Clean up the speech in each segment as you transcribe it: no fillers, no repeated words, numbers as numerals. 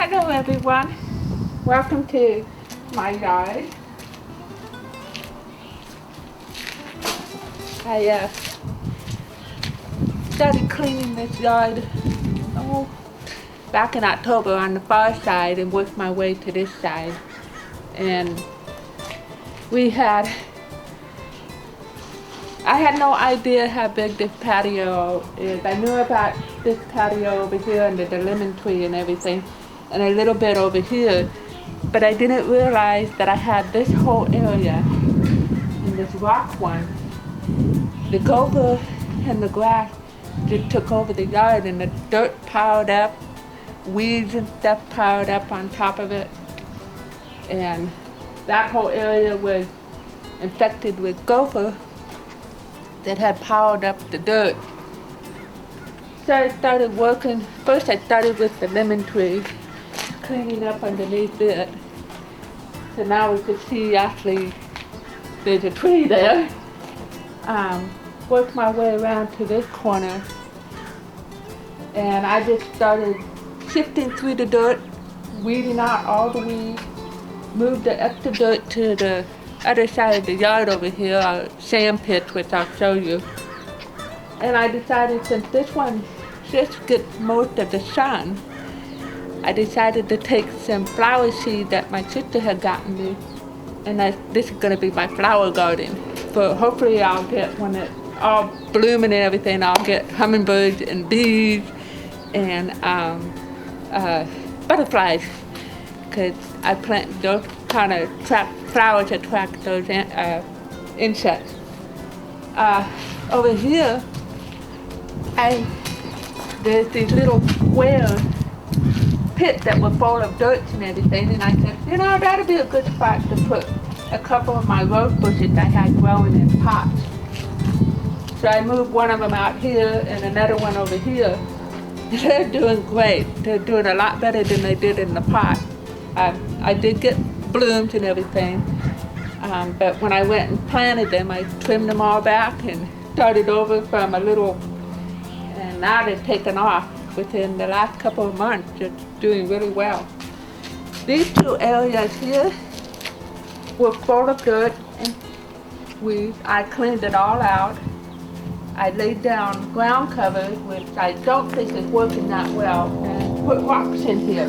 Hello everyone, welcome to my yard. I started cleaning this yard back in October on the far side and worked my way to this side. And I had no idea how big this patio is. I knew about this patio over here under the lemon tree and everything, and a little bit over here, but I didn't realize that I had this whole area and this rock one. The gopher and the grass just took over the yard, and the dirt piled up, weeds and stuff piled up on top of it, and that whole area was infected with gopher that had piled up the dirt. So I started working. First I started with the lemon tree, cleaning up underneath it. So now we could see actually there's a tree there. Worked my way around to this corner, and I just started sifting through the dirt, weeding out all the weeds, moved the extra dirt to the other side of the yard over here, our sand pits, which I'll show you. And I decided, since this one just gets most of the sun, I decided to take some flower seed that my sister had gotten me, and this is going to be my flower garden. For hopefully I'll get, when it's all blooming and everything, I'll get hummingbirds and bees and butterflies, because I plant those kind of flowers attract those insects. Over here, there's these little square pits that were full of dirt and everything, and I said, that'd be a good spot to put a couple of my rose bushes I had growing in pots. So I moved one of them out here and another one over here. They're doing great. They're doing a lot better than they did in the pot. I did get blooms and everything, but when I went and planted them, I trimmed them all back and started over from a little, and now they've taken off within the last couple of months. It's doing really well. These two areas here were full of dirt and weeds. I cleaned it all out. I laid down ground cover, which I don't think is working that well, and put rocks in here.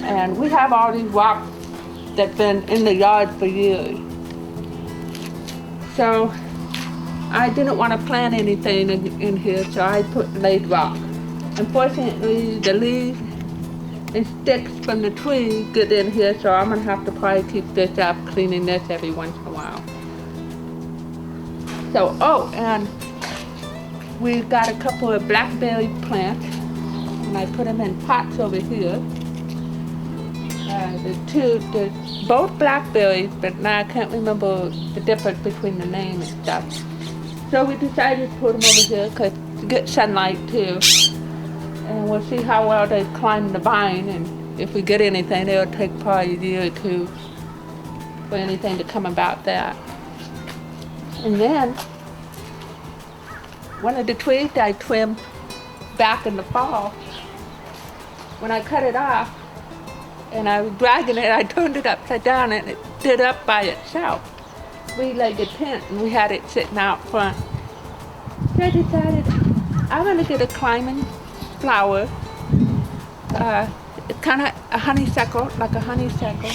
And we have all these rocks that've been in the yard for years. So I didn't want to plant anything in here, so I put laid rock. Unfortunately, the leaves and sticks from the tree get in here, so I'm gonna have to probably keep this up, cleaning this every once in a while. So, and we got a couple of blackberry plants, and I put them in pots over here. Both blackberries, but now I can't remember the difference between the name and stuff. So we decided to put them over here because to get sunlight too. And we'll see how well they climb the vine, and if we get anything, it'll take probably a year or two for anything to come about that. And then one of the trees I trimmed back in the fall, when I cut it off and I was dragging it, I turned it upside down and it stood up by itself. Three-legged tent, and we had it sitting out front. So I decided I'm gonna get a climbing flower, kind of a honeysuckle, like a honeysuckle.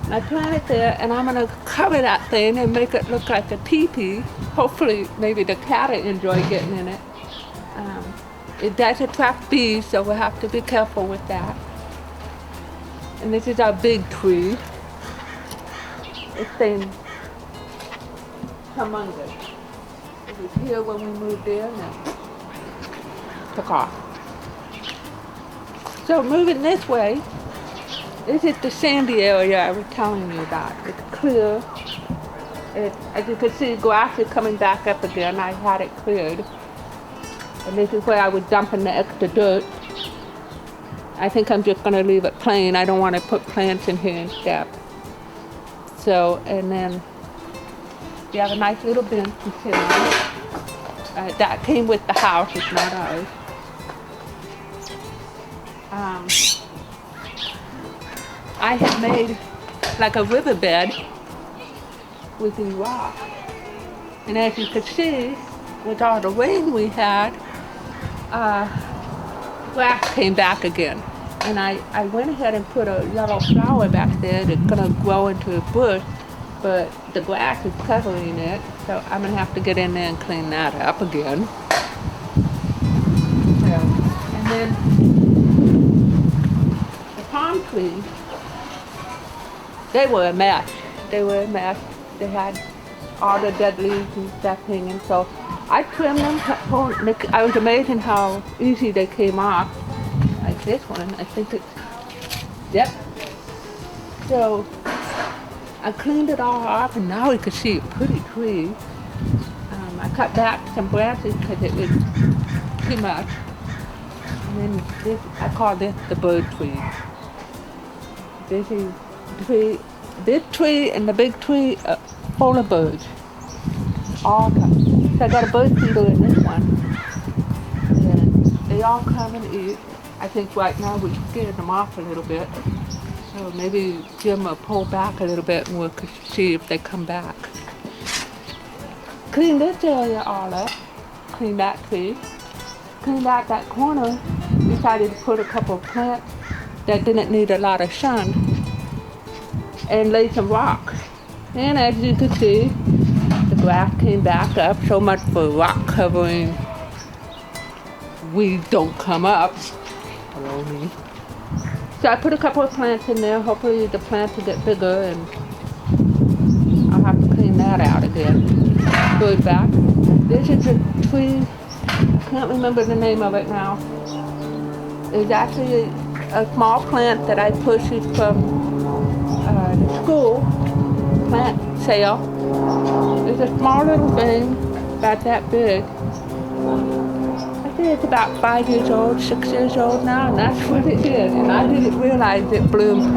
And I plant it there, and I'm gonna cover that thing and make it look like a teepee. Hopefully, maybe the cat will enjoy getting in it. It does attract bees, so we'll have to be careful with that. And this is our big tree. It's been humongous. It was here when we moved in and took off. So moving this way, this is the sandy area I was telling you about. It's clear. As you can see, grass is coming back up again. I had it cleared. And this is where I was dumping the extra dirt. I think I'm just going to leave it plain. I don't want to put plants in here and stuff. So, and then we have a nice little bench to sit on. That came with the house, it's not ours. I had made like a riverbed with these rocks. And as you could see, with all the rain we had, grass came back again. And I went ahead and put a yellow flower back there that's gonna grow into a bush, but the grass is covering it, so I'm gonna have to get in there and clean that up again. So, and then the palm trees, they were a mess. They were a mess. They had all the dead leaves and stuff hanging, so I trimmed them. I was amazed how easy they came off. Like this one, I think it's, yep. So I cleaned it all off, and now we could see a pretty tree. I cut back some branches because it was too much. And then this, I call this the bird tree. This is this tree and the big tree full of birds. All come. So I got a bird feeder in this one. And they all come and eat. I think right now we scared them off a little bit. So maybe Jim will pull back a little bit and we'll see if they come back. Clean this area all up. Clean that tree. Cleaned out that corner. Decided to put a couple of plants that didn't need a lot of sun. And lay some rocks. And as you can see, the grass came back up. So much for rock covering. Weeds don't come up. Hello, me. So I put a couple of plants in there. Hopefully the plants will get bigger, and I'll have to clean that out again. Good back. This is a tree. I can't remember the name of it now. It's actually a small plant that I purchased from the school plant sale. It's a small little thing, about that big. I think it's about 5 years old, 6 years old now, and that's what it is. And I didn't realize it bloomed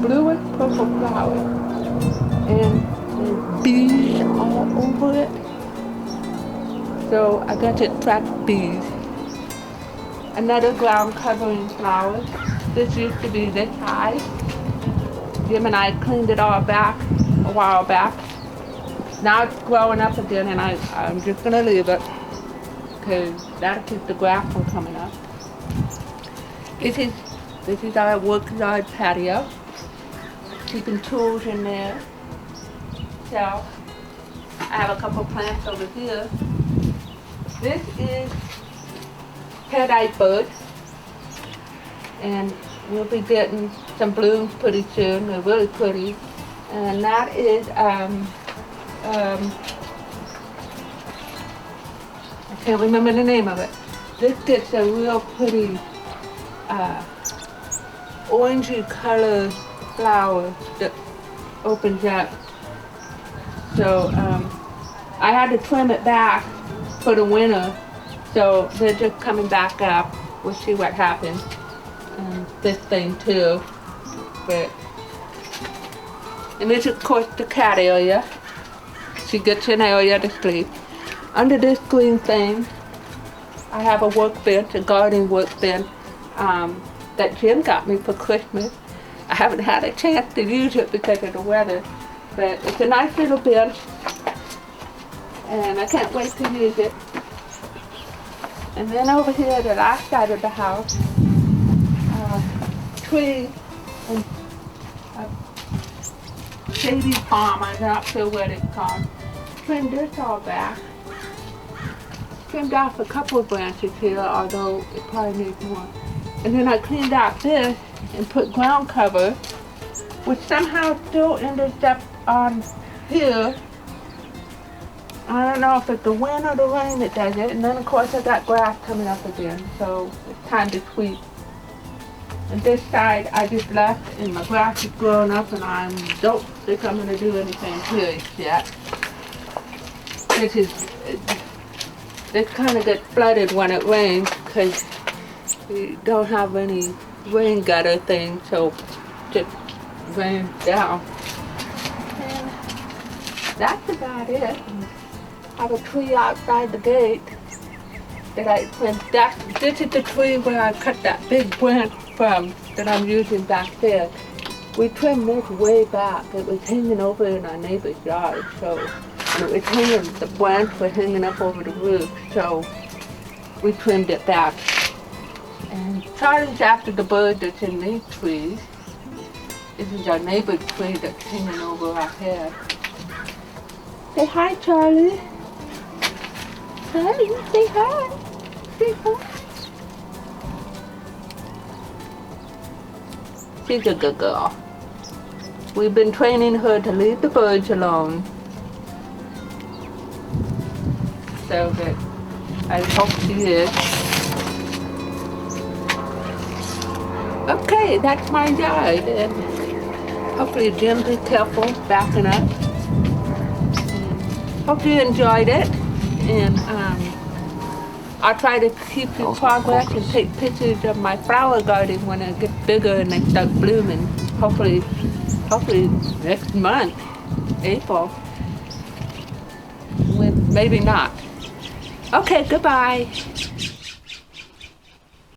bluish purple flowers. And there's bees all over it. So I got to attract bees. Another ground covering flower. This used to be this high. Jim and I cleaned it all back a while back. Now it's growing up again, and I'm just gonna leave it because that'll keep the grass from coming up. This is our workyard patio. Keeping tools in there. So I have a couple plants over here. This is paradise bird, and we'll be getting some blooms pretty soon. They're really pretty. And that is I can't remember the name of it. This gets a real pretty orangey color flower that opens up. So I had to trim it back for the winter, so they're just coming back up. We'll see what happens. And this thing too. And this is of course the cat area. She gets an area to sleep. Under this green thing, I have a workbench, a garden workbench that Jim got me for Christmas. I haven't had a chance to use it because of the weather, but it's a nice little bench, and I can't wait to use it. And then over here, the last side of the house, tree and a shady palm, I'm not sure what it's called. Trimmed this all back. Trimmed off a couple of branches here, although it probably needs more. And then I cleaned out this and put ground cover, which somehow still ended up on here. I don't know if it's the wind or the rain that does it. And then of course I got grass coming up again, so it's time to sweep. And this side I just left, and my grass is growing up, and I don't think I'm going to do anything here yet. This kind of gets flooded when it rains because we don't have any rain gutter thing, so it just rains down. And that's about it. I have a tree outside the gate that I planted. This is the tree where I cut that big branch from that I'm using back there. We trimmed this way back. It was hanging over in our neighbor's yard, so and it was hanging. The branch was hanging up over the roof, so we trimmed it back. And Charlie's after the bird that's in these trees. This is our neighbor's tree that's hanging over our head. Say hi, Charlie. Charlie, say hi. Say hi. She's a good girl. We've been training her to leave the birds alone. So that I hope she is. Okay, that's my yard. And hopefully Jim be careful backing up. Hope you enjoyed it. And I'll try to keep in progress and take pictures of my flower garden when it gets bigger and they start blooming. Hopefully next month, April. Maybe not. Okay, goodbye.